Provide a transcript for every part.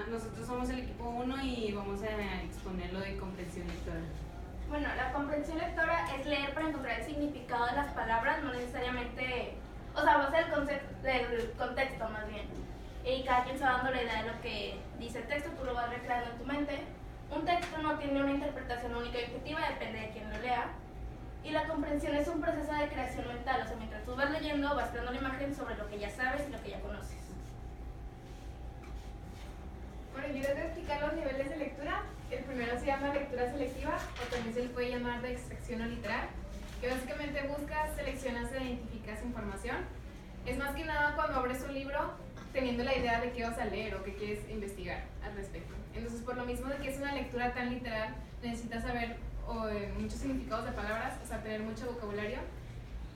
nosotros somos el equipo 1 y vamos a exponer lo de comprensión lectora. Bueno, la comprensión lectora es leer para encontrar el significado de las palabras, no necesariamente, o sea, va a ser del contexto más bien. Y cada quien se va dando la idea de lo que dice el texto, tú lo vas recreando en tu mente. Un texto no tiene una interpretación única y objetiva, depende de quién lo lea. Y la comprensión es un proceso de creación mental, o sea, mientras tú vas leyendo, vas creando una imagen sobre lo que ya sabes y lo que ya conoces. Bueno, yo les voy a explicar los niveles de lectura. El primero se llama lectura selectiva, o también se le puede llamar de extracción o literal, que básicamente buscas, seleccionas e identificas información. Es más que nada cuando abres un libro teniendo la idea de qué vas a leer o qué quieres investigar al respecto. Entonces, por lo mismo de que es una lectura tan literal, necesitas saber muchos significados de palabras, o sea, tener mucho vocabulario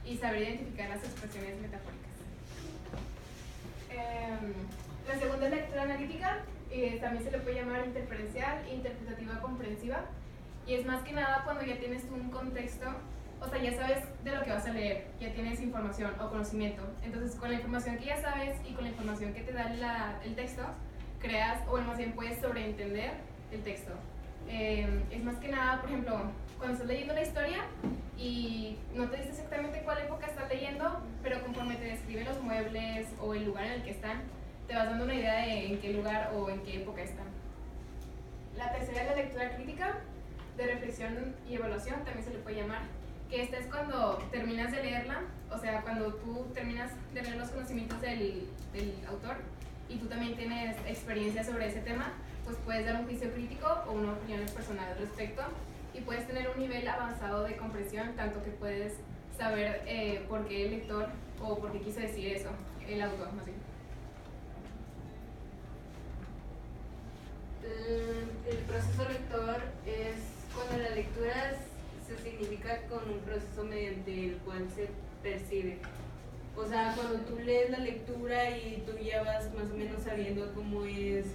y saber identificar las expresiones metafóricas. La segunda es lectura analítica, también se le puede llamar interferencial e interpretativa comprensiva, y es más que nada cuando ya tienes un contexto, o sea, ya sabes de lo que vas a leer, ya tienes información o conocimiento. Entonces, con la información que ya sabes y con la información que te da el texto, creas, o más bien puedes sobreentender el texto. Es más que nada, por ejemplo, cuando estás leyendo la historia y no te dice exactamente cuál época estás leyendo, pero conforme te describen los muebles o el lugar en el que están, te vas dando una idea de en qué lugar o en qué época están. La tercera es la lectura crítica, de reflexión y evaluación, también se le puede llamar, que esta es cuando terminas de leerla, o sea, cuando tú terminas de leer los conocimientos del autor y tú también tienes experiencia sobre ese tema, pues puedes dar un juicio crítico o una opinión personal al respecto, y puedes tener un nivel avanzado de comprensión, tanto que puedes saber por qué el lector o por qué quiso decir eso, el autor más bien. El proceso lector es cuando la lectura se significa con un proceso mediante el cual se percibe. O sea, cuando tú lees la lectura y tú ya vas más o menos sabiendo cómo es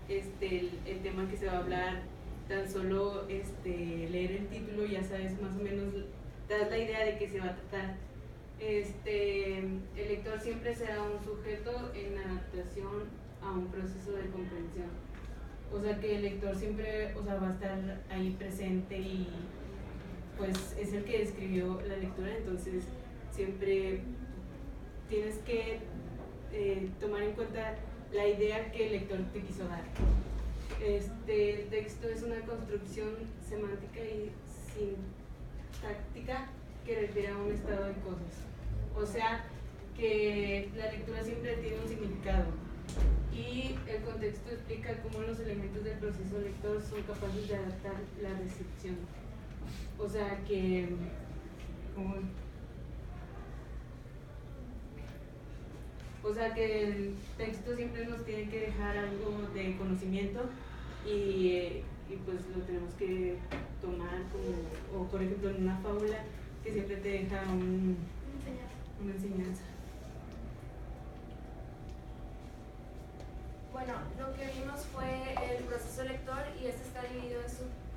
el tema que se va a hablar, tan solo leer el título ya sabes más o menos, te das la idea de qué se va a tratar. El lector siempre será un sujeto en adaptación a un proceso de comprensión. O sea que el lector siempre, o sea, va a estar ahí presente y pues es el que escribió la lectura, entonces siempre tienes que tomar en cuenta la idea que el lector te quiso dar. El texto es una construcción semántica y sintáctica que refiere a un estado de cosas. O sea que la lectura siempre tiene un significado y el contexto explica cómo los elementos del proceso lector son capaces de adaptar la recepción. O sea que el texto siempre nos tiene que dejar algo de conocimiento y pues lo tenemos que tomar como, o por ejemplo en una fábula que siempre te deja una enseñanza. Bueno, lo que vimos fue el proceso lector y este está dividido en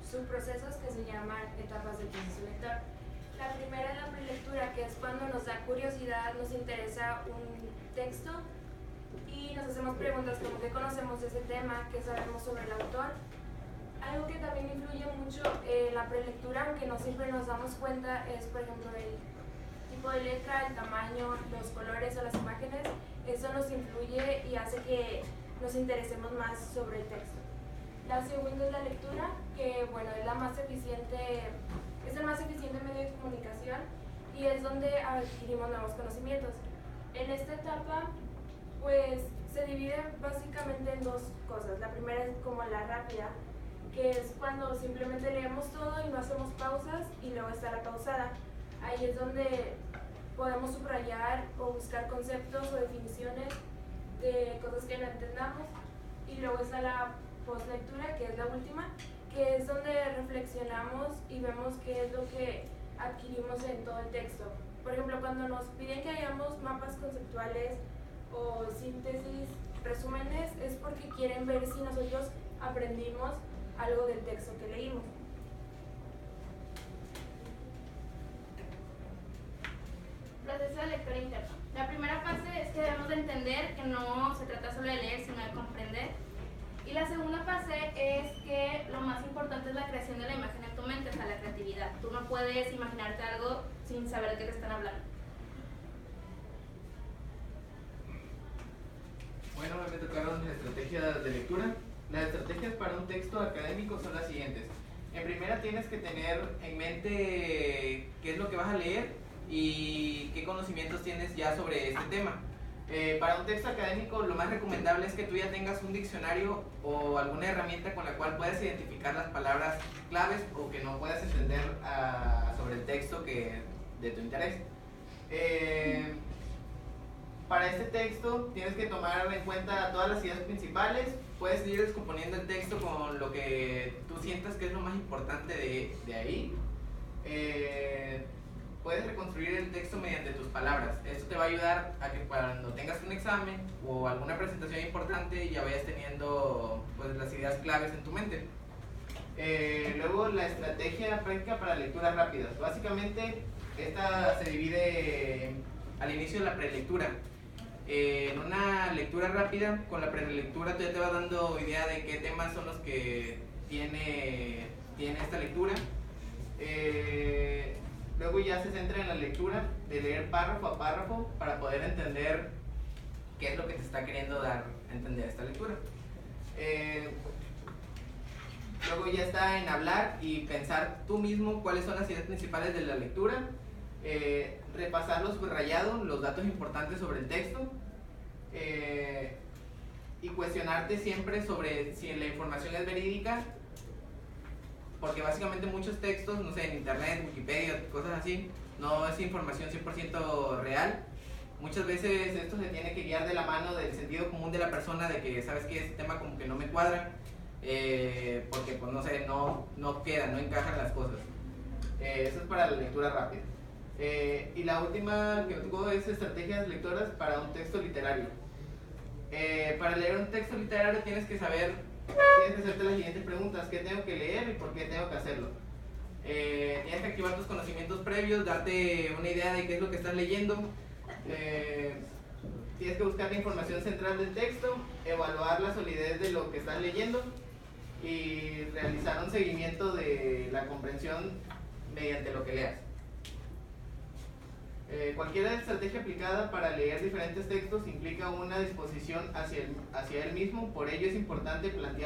subprocesos que se llaman etapas del proceso lector. La primera es la prelectura, que es cuando nos da curiosidad, nos interesa un texto y nos hacemos preguntas como qué conocemos de ese tema, qué sabemos sobre el autor. Algo que también influye mucho en la prelectura, aunque no siempre nos damos cuenta, es por ejemplo el tipo de letra, el tamaño, los colores o las imágenes. Eso nos influye y hace que nos interesemos más sobre el texto. La segunda es la lectura, que bueno, es la más eficiente, es el más eficiente medio de comunicación y es donde adquirimos nuevos conocimientos. En esta etapa, pues se divide básicamente en dos cosas. La primera es como la rápida, que es cuando simplemente leemos todo y no hacemos pausas, y luego está la pausada. Ahí es donde podemos subrayar o buscar conceptos o definiciones de cosas que no entendamos. Y luego está la postlectura, que es la última, que es donde reflexionamos y vemos qué es lo que adquirimos en todo el texto. Por ejemplo, cuando nos piden que hagamos mapas conceptuales o síntesis, resúmenes, es porque quieren ver si nosotros aprendimos algo del texto que leímos. Proceso de lectura interno. La primera fase es que debemos de entender que no se trata solo de leer, sino de comprender. Y Y la segunda fase es que lo más importante es la creación de la imagen en tu mente, o sea, la creatividad. Tú no puedes imaginarte algo sin saber de qué te están hablando. Bueno, me tocaron las estrategias de lectura. Las estrategias para un texto académico son las siguientes. En primera tienes que tener en mente qué es lo que vas a leer y qué conocimientos tienes ya sobre este tema. Para un texto académico lo más recomendable es que tú ya tengas un diccionario o alguna herramienta con la cual puedas identificar las palabras claves o que no puedas entender sobre el texto de tu interés. Para este texto tienes que tomar en cuenta todas las ideas principales. Puedes ir descomponiendo el texto con lo que tú sientas que es lo más importante de ahí. Puedes reconstruir el texto mediante tus palabras. Esto te va a ayudar a que cuando tengas un examen o alguna presentación importante ya vayas teniendo pues, las ideas claves en tu mente. Luego la estrategia práctica para lecturas rápidas. Básicamente esta se divide al inicio de la prelectura. En una lectura rápida, con la prelectura tú ya te vas dando idea de qué temas son los que tiene esta lectura. Luego ya se centra en la lectura, de leer párrafo a párrafo para poder entender qué es lo que te está queriendo dar a entender esta lectura. Luego ya está en hablar y pensar tú mismo cuáles son las ideas principales de la lectura. Repasar lo subrayado, los datos importantes sobre el texto. Y cuestionarte siempre sobre si la información es verídica, porque básicamente muchos textos, no sé, en internet, Wikipedia, cosas así, no es información 100% real. Muchas veces esto se tiene que guiar de la mano del sentido común de la persona, de que sabes que este tema como que no me cuadra, porque pues no sé, no quedan, no encajan las cosas. Eso es para la lectura rápida. Y la última que me tocó es estrategias lectoras para un texto literario. Para leer un texto literario tienes que hacerte las siguientes preguntas: ¿qué tengo que leer y por qué tengo que hacerlo? Tienes que activar tus conocimientos previos, darte una idea de qué es lo que estás leyendo. Tienes que buscar la información central del texto, evaluar la solidez de lo que estás leyendo y realizar un seguimiento de la comprensión mediante lo que leas. Cualquier estrategia aplicada para leer diferentes textos implica una disposición hacia él mismo, por ello es importante plantear